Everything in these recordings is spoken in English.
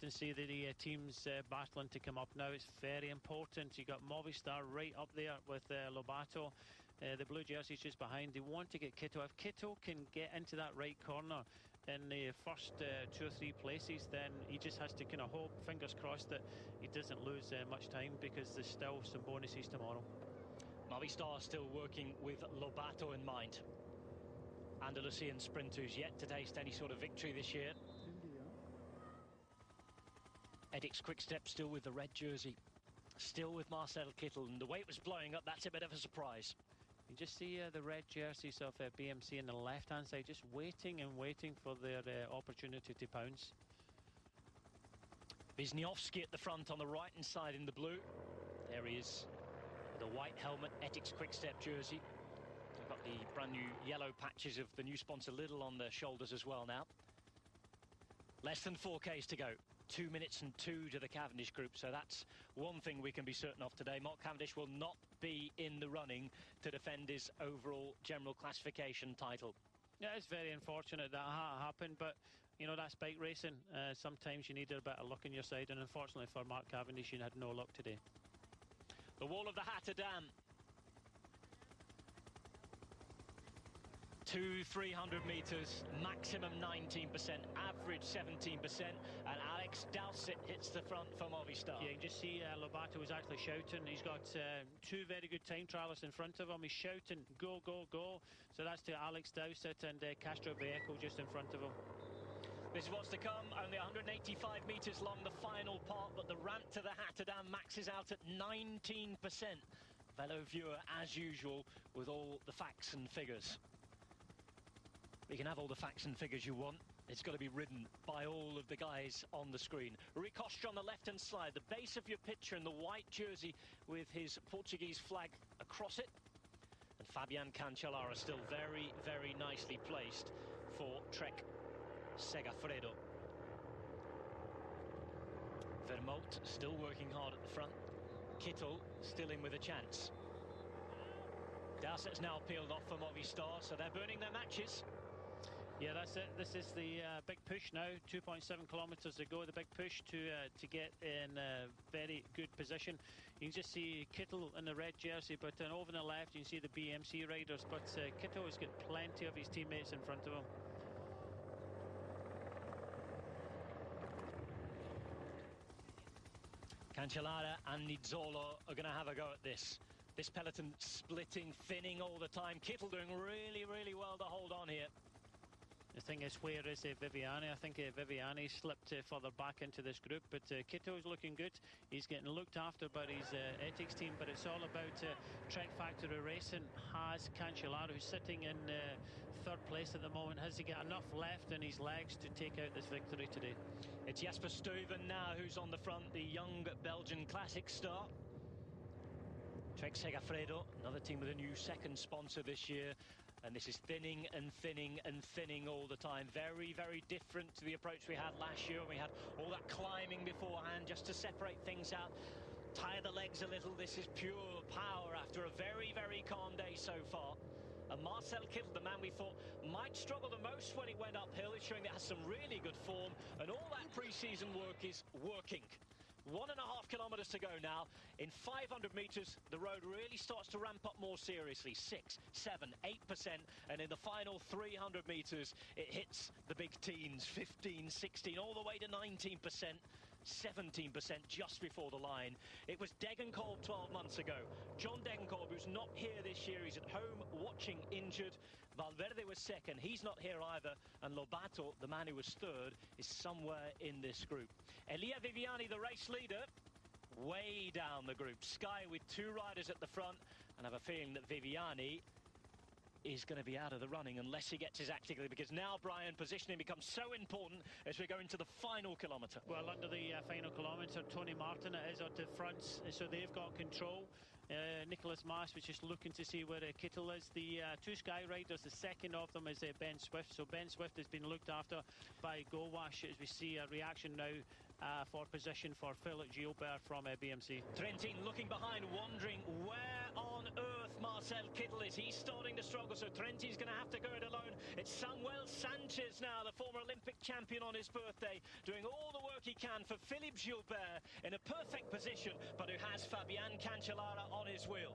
can see the teams battling to come up now. It's very important. You got Movistar right up there with Lobato. The blue jersey's just behind. They want to get Kittel. If Kittel can get into that right corner in the first 2 or 3 places, then he just has to kind of hope, fingers crossed, that he doesn't lose much time, because there's still some bonuses tomorrow. Movistar still working with Lobato in mind. Andalusian sprinters yet to taste any sort of victory this year. Edix Quickstep still with the red jersey, still with Marcel Kittel, and the way it was blowing up, that's a bit of a surprise. You just see the red jerseys of BMC on the left-hand side, just waiting and waiting for their opportunity to pounce. Wisniewski at the front on the right-hand side in the blue. There he is, with a white helmet, Etix Quickstep jersey. They've got the brand new yellow patches of the new sponsor Lidl on their shoulders as well now. Less than 4Ks to go. 2 minutes and 2 to the Cavendish group, so that's one thing we can be certain of today. Mark Cavendish will not be in the running to defend his overall general classification title. Yeah, it's very unfortunate that happened, but you know, that's bike racing. Sometimes you need a bit of luck on your side, and unfortunately for Mark Cavendish, he had no luck today. The wall of the Hatta Dam. 300 metres, maximum 19%, average 17%, and Alex Dowsett hits the front for Movistar. Yeah, you can just see Lobato was actually shouting. He's got 2 very good time trialists in front of him. He's shouting, go, go, go. So that's to Alex Dowsett and Castro Viejo just in front of him. This is what's to come. Only 185 metres long, the final part, but the ramp to the Hatta Dam maxes out at 19%. Velo viewer, as usual, with all the facts and figures. You can have all the facts and figures you want. It's got to be ridden by all of the guys on the screen. Rui Costa on the left-hand side, the base of your picture in the white jersey with his Portuguese flag across it. And Fabian Cancellara still very, very nicely placed for Trek Segafredo. Vermote still working hard at the front. Kittel still in with a chance. Dowsett's now peeled off for Movistar, so they're burning their matches. Yeah, that's it. This is the big push now. 2.7 kilometres to go. The big push to get in a very good position. You can just see Kittel in the red jersey, but then over on the left you can see the BMC riders. But Kittel has got plenty of his teammates in front of him. Cancellara and Nizzolo are going to have a go at this. This peloton splitting, thinning all the time. Kittel doing really, really well to hold on here. The thing is, where is Viviani? I think Viviani slipped further back into this group, but Kittel's looking good. He's getting looked after by his Etix team, but it's all about Trek Factory Racing has Cancellara, who's sitting in 3rd place at the moment. Has he got enough left in his legs to take out this victory today? It's Jasper Stuyven now who's on the front, the young Belgian classic star. Trek Segafredo, another team with a new second sponsor this year. And this is thinning and thinning and thinning all the time. Very, very different to the approach we had last year. We had all that climbing beforehand just to separate things out, tire the legs a little. This is pure power after a very, very calm day so far. And Marcel Kittel, the man we thought might struggle the most when he went uphill, is showing that has some really good form. And all that pre-season work is working. 1.5 kilometres to go now. In 500 metres, the road really starts to ramp up more seriously. 6, 7, 8%. And in the final 300 metres, it hits the big teens. 15, 16, all the way to 19%. 17% just before the line. It was Degenkolb 12 months ago. John Degenkolb, who's not here this year, he's at home watching injured. Valverde was second, he's not here either. And Lobato, the man who was 3rd, is somewhere in this group. Elia Viviani, the race leader, way down the group. Sky with 2 riders at the front, and I have a feeling that Viviani is going to be out of the running unless he gets his act together, because now, Brian, positioning becomes so important as we go into the final kilometre. Well, under the final kilometre, Tony Martin is at the front, so they've got control. Nicholas Mas was just looking to see where Kittel is. The 2 Sky riders, the second of them is Ben Swift. So Ben Swift has been looked after by Gowash, as we see a reaction now for position for Philippe Gilbert from BMC. Trentin looking behind, wondering where on earth Marcel Kittel is. He's starting to struggle, so Trentin's going to have to go it alone. It's Samuel Sanchez now, the former Olympic champion on his birthday, doing all the work he can for Philippe Gilbert in a perfect position, but who has Fabian Cancellara on his wheel.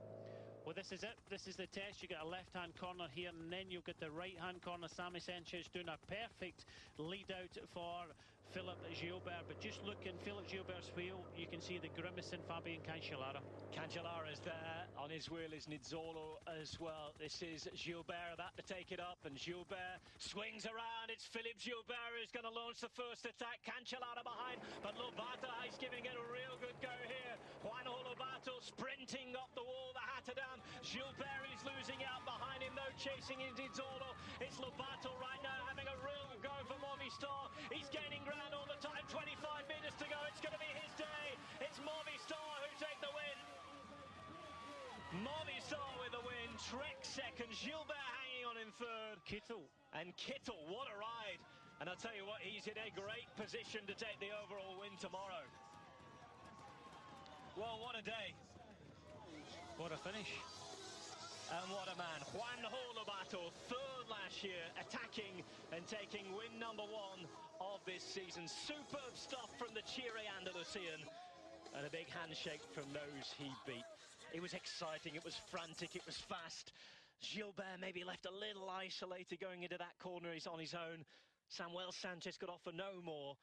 Well, this is it. This is the test. You get a left-hand corner here, and then you've got the right-hand corner. Sammy Sanchez doing a perfect lead-out for Philippe Gilbert. But just look in Philippe Gilbert's wheel, you can see the grimacing Fabian Cancellara. Cancellara is there. On his wheel is Nizzolo as well. This is Gilbert about to take it up, and Gilbert swings around. It's Philippe Gilbert who's going to launch the first attack. Cancellara behind, but Lobato is giving it a real good go here. Juan José Lobato sprinting up the wall, the Hatta down. Gilbert is losing out behind him though, chasing in Nizzolo. It's Lobato right now having a real go for Movistar. He's gaining ground all the time. 25 meters to go. It's going to be his day. It's Movistar who take the win. Movistar with the win. Trek second. Gilbert hanging on in third. Kittel. And Kittel, what a ride. And I'll tell you what, he's in a great position to take the overall win tomorrow. Well, what a day. What a finish. And what a man. Juan José Lobato, third last year, attacking and taking win number 1 of this season. Superb stuff from the cheery Andalusian. And a big handshake from those he beat. It was exciting, it was frantic, it was fast. Gilbert maybe left a little isolated going into that corner. He's on his own. Samuel Sanchez could offer no more.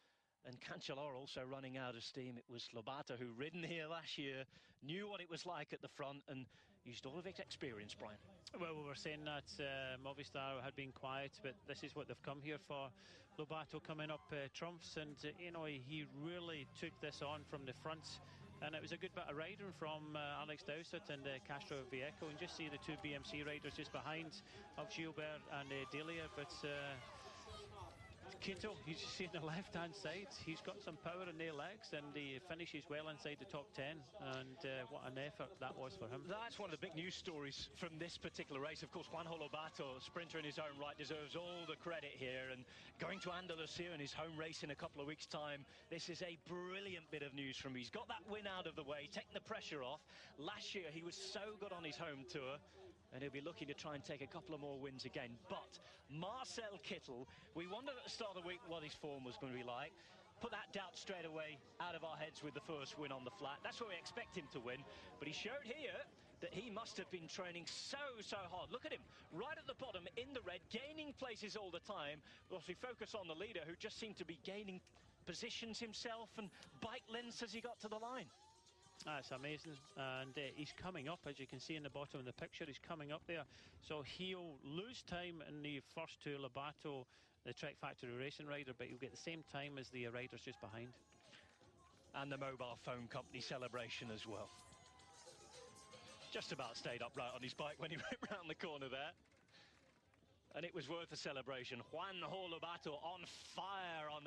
And Cancellara also running out of steam. It was Lobato who ridden here last year, knew what it was like at the front and used all of his experience, Brian. Well, we were saying that Movistar had been quiet, but this is what they've come here for. Lobato coming up trumps, and you know, he really took this on from the front. And it was a good bit of riding from Alex Dowsett and Castro Viejo, and just see the two BMC riders just behind of Gilbert and Dillier. But Kittel, you see on the left-hand side, he's got some power in their legs, and he finishes well inside the top 10, and what an effort that was for him. That's one of the big news stories from this particular race. Of course, Juan José Lobato, sprinter in his own right, deserves all the credit here, and going to Andalusia in his home race in a couple of weeks' time, this is a brilliant bit of news from him. He's got that win out of the way, taking the pressure off. Last year, he was so good on his home tour, and he'll be looking to try and take a couple of more wins again. But Marcel Kittel, we wondered at the start of the week what his form was going to be like. Put that doubt straight away out of our heads with the first win on the flat. That's where we expect him to win. But he showed here that he must have been training so hard. Look at him, right at the bottom in the red, gaining places all the time. Well, if we focus on the leader, who just seemed to be gaining positions himself and bike lengths as he got to the line. That's amazing, and he's coming up, as you can see in the bottom of the picture. He's coming up there, so he'll lose time in the first two, Lobato, the Trek Factory racing rider, but he'll get the same time as the riders just behind. And the mobile phone company celebration as well. Just about stayed upright on his bike when he went round the corner there. And it was worth a celebration. Juan José Lobato on fire on the